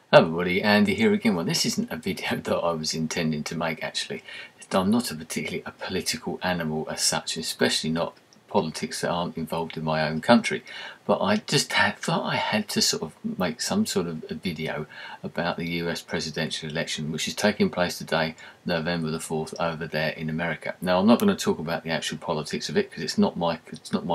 Hello everybody, Andy here again. Well, this isn't a video that I was intending to make actually. I'm not a particularly a political animal as such, especially not politics that aren't involved in my own country. But I just thought I had to sort of make some sort of a video about the US presidential election, which is taking place today, November the 4th, over there in America. Now, I'm not going to talk about the actual politics of it because it's not my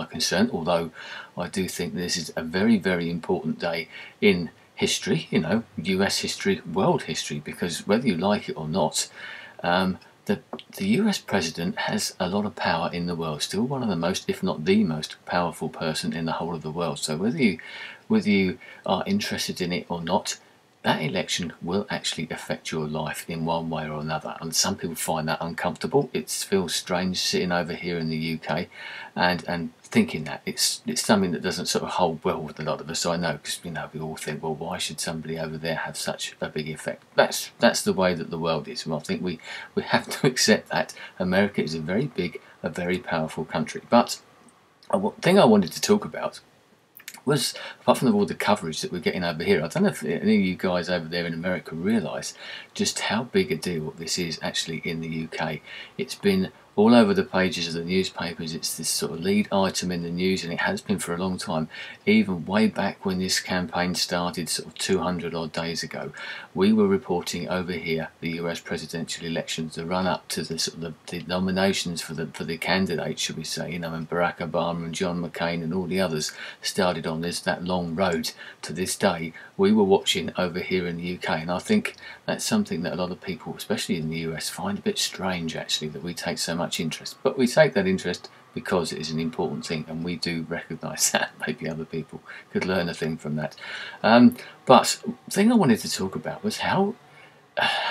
concern, although I do think this is a very, very important day in history, US history, world history, because whether you like it or not, the US president has a lot of power in the world. Still one of the most, if not the most powerful person in the whole of the world. So whether you are interested in it or not, that election will actually affect your life in one way or another. And some people find that uncomfortable. It feels strange sitting over here in the UK and thinking that. It's something that doesn't sort of hold well with a lot of us, I know, because we all think, well, why should somebody over there have such a big effect? That's the way that the world is. And I think we have to accept that. America is a very big, a very powerful country. But one thing I wanted to talk about was, apart from all the coverage that we're getting over here, I don't know if any of you guys over there in America realise just how big a deal this is actually in the UK. It's been all over the pages of the newspapers. It's this sort of lead item in the news, and it has been for a long time. Even way back when this campaign started, sort of 200 odd days ago, we were reporting over here the US presidential elections, the run up to the sort of the nominations for the candidates, should we say, and Barack Obama and John McCain and all the others started on this that long road to this day. We were watching over here in the UK, and I think that's something that a lot of people, especially in the US, find a bit strange actually, that we take so much interest. But we take that interest because it is an important thing, and we do recognise that. Maybe other people could learn a thing from that. But the thing I wanted to talk about was how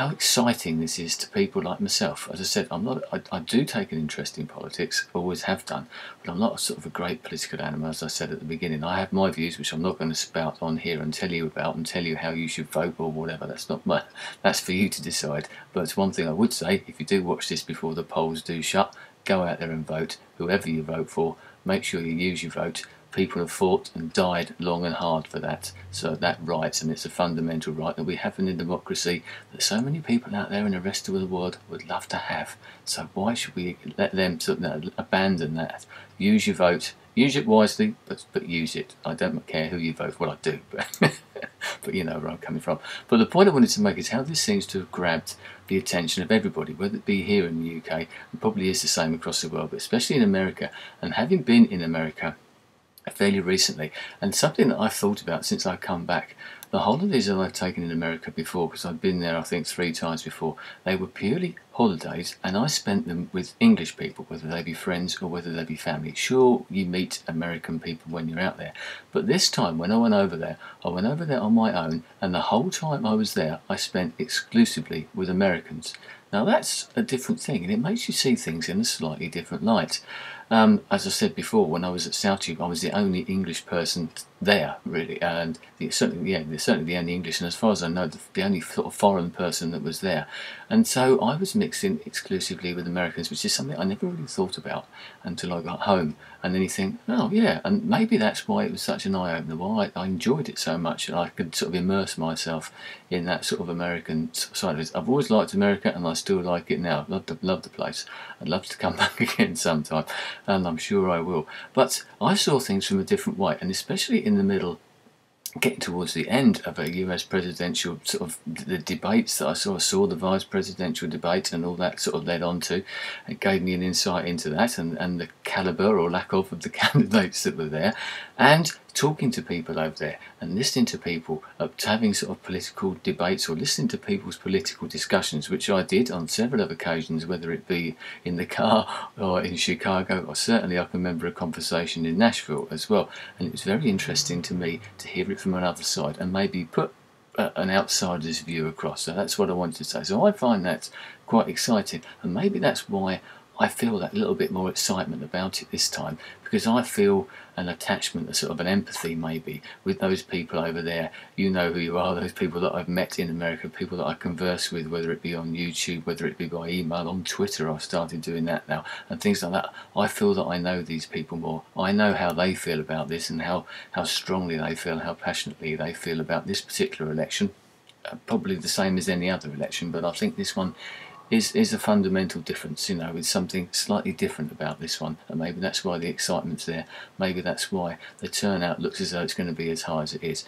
exciting this is to people like myself. As I said, I do take an interest in politics, always have done, but I'm not sort of a great political animal. As I said at the beginning, I have my views, which I'm not going to spout on here and tell you about and tell you how you should vote or whatever. That's for you to decide. But it's one thing I would say: if you do watch this before the polls do shut, go out there and vote. Whoever you vote for, make sure you use your vote. People have fought and died long and hard for that, so that right, and it's a fundamental right that we have in a democracy that so many people out there in the rest of the world would love to have. So why should we let them sort of abandon that? Use your vote, use it wisely, but use it. I don't care who you vote for. Well, I do, but but you know where I'm coming from. But the point I wanted to make is how this seems to have grabbed the attention of everybody, whether it be here in the UK, and probably is the same across the world, but especially in America. And having been in America fairly recently, and something that I've thought about since I've come back, the holidays that I've taken in America before, because I've been there I think 3 times before, they were purely holidays, and I spent them with English people, whether they be friends or whether they be family. Sure, you meet American people when you're out there, but this time when I went over there on my own, and the whole time I was there I spent exclusively with Americans. Now that's a different thing, and it makes you see things in a slightly different light. As I said before, when I was at SouthTube, I was the only English person there, really, and certainly the only English, and as far as I know, the only sort of foreign person that was there. And so I was mixing exclusively with Americans, which is something I never really thought about until I got home. And then you think, oh yeah, and maybe that's why it was such an eye-opener, why I enjoyed it so much, and I could sort of immerse myself in that sort of American side of it. I've always liked America, and I still like it now. Love the place. I'd love to come back again sometime, and I'm sure I will. But I saw things from a different way, and especially in the middle, getting towards the end of a US presidential sort of the debates that I saw the vice presidential debate and all that sort of led on to, it gave me an insight into that and the calibre or lack of the candidates that were there, and talking to people over there and listening to people, having sort of political debates or listening to people's political discussions, which I did on several other occasions, whether it be in the car or in Chicago, or certainly I can remember a conversation in Nashville as well. And it was very interesting to me to hear it from another side and maybe put an outsider's view across. So that's what I wanted to say. So I find that quite exciting, and maybe that's why I feel that little bit more excitement about it this time, because I feel an attachment, a sort of an empathy maybe with those people over there. You know who you are, those people that I've met in America, people that I converse with, whether it be on YouTube, whether it be by email, on Twitter. I've started doing that now, and things like that. I feel that I know these people more. I know how they feel about this, and how strongly they feel, how passionately they feel about this particular election. probably the same as any other election, but I think this one is a fundamental difference. You know, it's something slightly different about this one, and maybe that's why the excitement's there. Maybe that's why the turnout looks as though it's going to be as high as it is.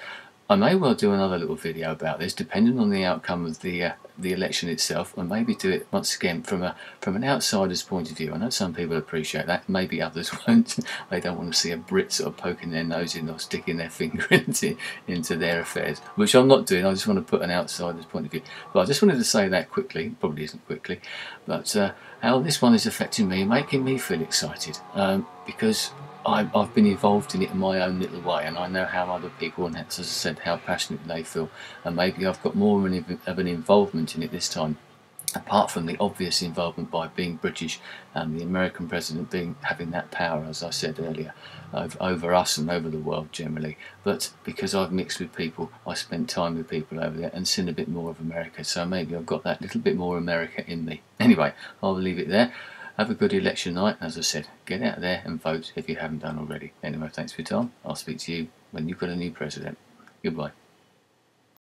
I may well do another little video about this, depending on the outcome of the election itself, and maybe do it once again from an outsider's point of view. I know some people appreciate that, maybe others won't. They don't want to see a Brit sort of poking their nose in or sticking their finger into their affairs, which I'm not doing. I just want to put an outsider's point of view. But I just wanted to say that quickly, probably isn't quickly, but how this one is affecting me, making me feel excited, because I've been involved in it in my own little way, and I know how other people, and as I said, how passionate they feel, and maybe I've got more of an involvement in it this time, apart from the obvious involvement by being British and the American president having that power, as I said earlier, over us and over the world generally. But because I've mixed with people, I spent time with people over there and seen a bit more of America, so maybe I've got that little bit more America in me. Anyway, I'll leave it there. Have a good election night. As I said, get out there and vote if you haven't done already. Anyway, thanks for your time. I'll speak to you when you've got a new president. Goodbye.